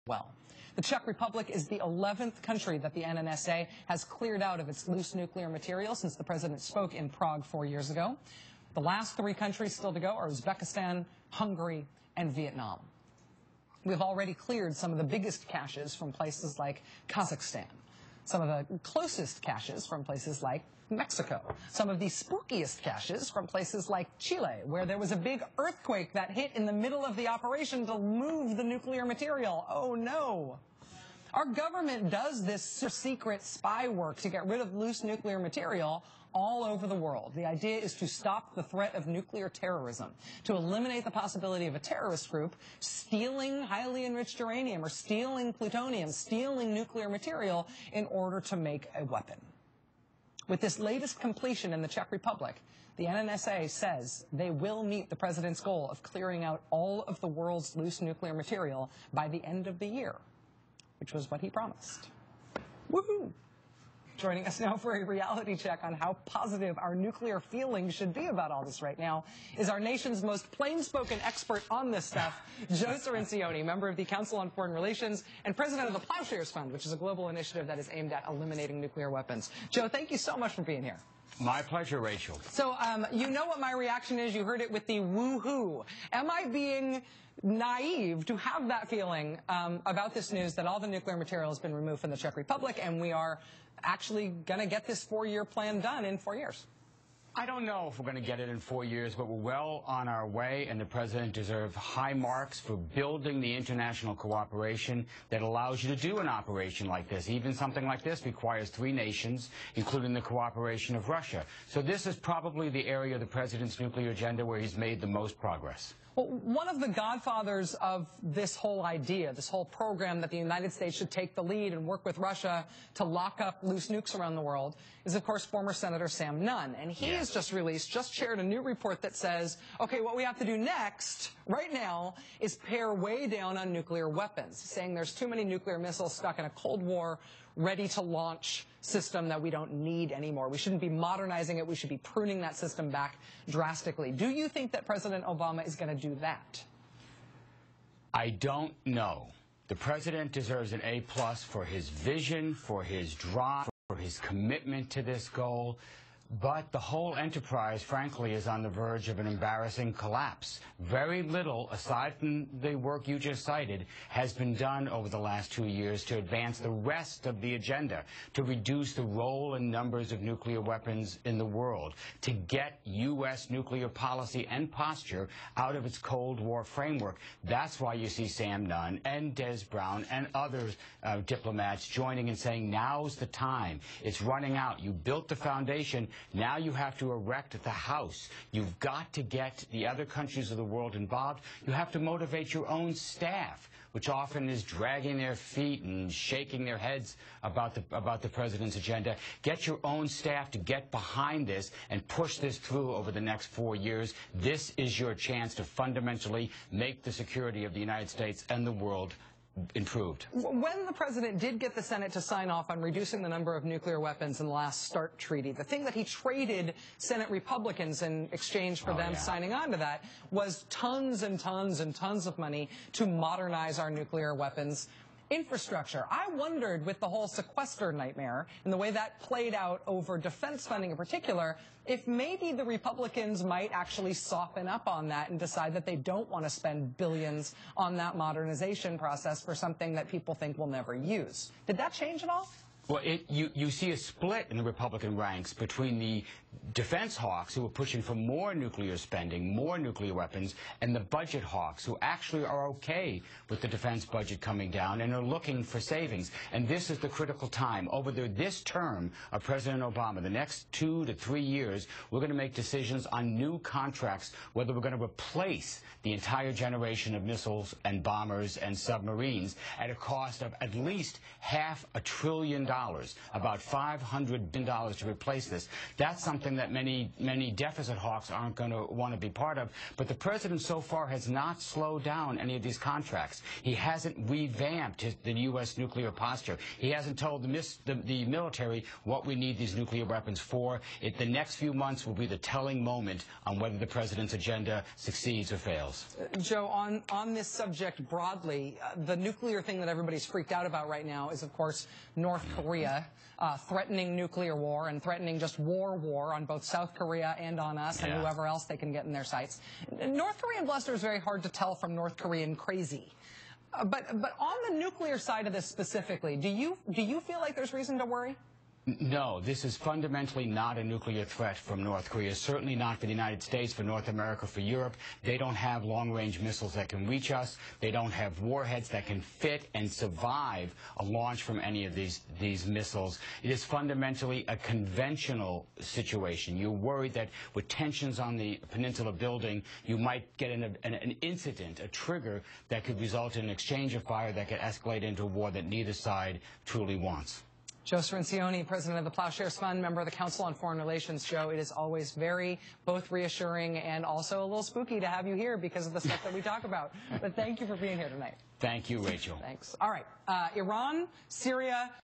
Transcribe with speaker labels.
Speaker 1: well. The Czech Republic is the 11th country that the NNSA has cleared out of its loose nuclear material since the president spoke in Prague 4 years ago. The last 3 countries still to go are Uzbekistan, Hungary, and Vietnam. We've already cleared some of the biggest caches from places like Kazakhstan, some of the closest caches from places like Mexico, some of the spookiest caches from places like Chile, where there was a big earthquake that hit in the middle of the operation to move the nuclear material. Oh no! Our government does this secret spy work to get rid of loose nuclear material all over the world. The idea is to stop the threat of nuclear terrorism, to eliminate the possibility of a terrorist group stealing highly enriched uranium or stealing plutonium, stealing nuclear material in order to make a weapon. With this latest completion in the Czech Republic, the NNSA says they will meet the president's goal of clearing out all of the world's loose nuclear material by the end of the year, which was what he promised. Woohoo! Joining us now for a reality check on how positive our nuclear feelings should be about all this right now is our nation's most plain-spoken expert on this stuff, Joe Cirincione, member of the Council on Foreign Relations and president of the Plowshares Fund, which is a global initiative that is aimed at eliminating nuclear weapons. Joe, thank you so much for being here.
Speaker 2: My pleasure, Rachel.
Speaker 1: So, you know what my reaction is. You heard it with the woo-hoo. Am I being naive to have that feeling about this news that all the nuclear material has been removed from the Czech Republic and we are actually going to get this 4-year plan done in 4 years?
Speaker 2: I don't know if we're going to get it in 4 years, but we're well on our way, and the president deserves high marks for building the international cooperation that allows you to do an operation like this. Even something like this requires 3 nations, including the cooperation of Russia. So this is probably the area of the president's nuclear agenda where he's made the most progress.
Speaker 1: Well, one of the godfathers of this whole idea, this whole program that the United States should take the lead and work with Russia to lock up loose nukes around the world, is, of course, former Senator Sam Nunn. And he has just shared a new report that says, okay, what we have to do next, right now, is pare way down on nuclear weapons, saying there's too many nuclear missiles stuck in a Cold War, ready-to-launch system that we don't need anymore. We shouldn't be modernizing it. We should be pruning that system back drastically. Do you think that President Obama is going to do that?
Speaker 2: I don't know. The president deserves an A+ for his vision, for his drive, for his commitment to this goal. But the whole enterprise, frankly, is on the verge of an embarrassing collapse. Very little, aside from the work you just cited, has been done over the last 2 years to advance the rest of the agenda, to reduce the role and numbers of nuclear weapons in the world, to get U.S. nuclear policy and posture out of its Cold War framework. That's why you see Sam Nunn and Des Brown and other diplomats joining and saying, now's the time. It's running out. You built the foundation. Now you have to erect the house. You've got to get the other countries of the world involved. You have to motivate your own staff, which often is dragging their feet and shaking their heads about the president's agenda. Get your own staff to get behind this and push this through over the next 4 years. This is your chance to fundamentally make the security of the United States and the world improved.
Speaker 1: When the president did get the Senate to sign off on reducing the number of nuclear weapons in the last START treaty, the thing that he traded Senate Republicans in exchange for them signing on to that was tons and tons and tons of money to modernize our nuclear weapons infrastructure. I wondered, with the whole sequester nightmare and the way that played out over defense funding in particular, if maybe the Republicans might actually soften up on that and decide that they don't want to spend billions on that modernization process for something that people think we'll never use. Did that change at all?
Speaker 2: Well, you see a split in the Republican ranks between the defense hawks, who are pushing for more nuclear spending, more nuclear weapons, and the budget hawks, who actually are okay with the defense budget coming down and are looking for savings. And this is the critical time. Over this term of President Obama, the next 2 to 3 years, we're going to make decisions on new contracts, whether we're going to replace the entire generation of missiles and bombers and submarines at a cost of at least $500 billion about $500 billion to replace this. That's something that many deficit hawks aren't going to want to be part of. But the president so far has not slowed down any of these contracts. He hasn't revamped the U.S. nuclear posture. He hasn't told the military what we need these nuclear weapons for. The next few months will be the telling moment on whether the president's agenda succeeds or fails.
Speaker 1: Joe, on this subject broadly, the nuclear thing that everybody's freaked out about right now is, of course, North Korea threatening nuclear war and threatening just war on both South Korea and on us and whoever else they can get in their sights. North Korean bluster is very hard to tell from North Korean crazy. But on the nuclear side of this specifically, do you feel like there's reason to worry?
Speaker 2: No, this is fundamentally not a nuclear threat from North Korea, certainly not for the United States, for North America, for Europe. They don't have long-range missiles that can reach us. They don't have warheads that can fit and survive a launch from any of these missiles. It is fundamentally a conventional situation. You're worried that with tensions on the peninsula building, you might get an incident, a trigger that could result in an exchange of fire that could escalate into a war that neither side truly wants.
Speaker 1: Joe Cirincione, president of the Plowshares Fund, member of the Council on Foreign Relations. Joe, it is always both reassuring and also a little spooky to have you here because of the stuff that we talk about. But thank you for being here tonight.
Speaker 2: Thank you, Rachel.
Speaker 1: Thanks. All right. Iran, Syria.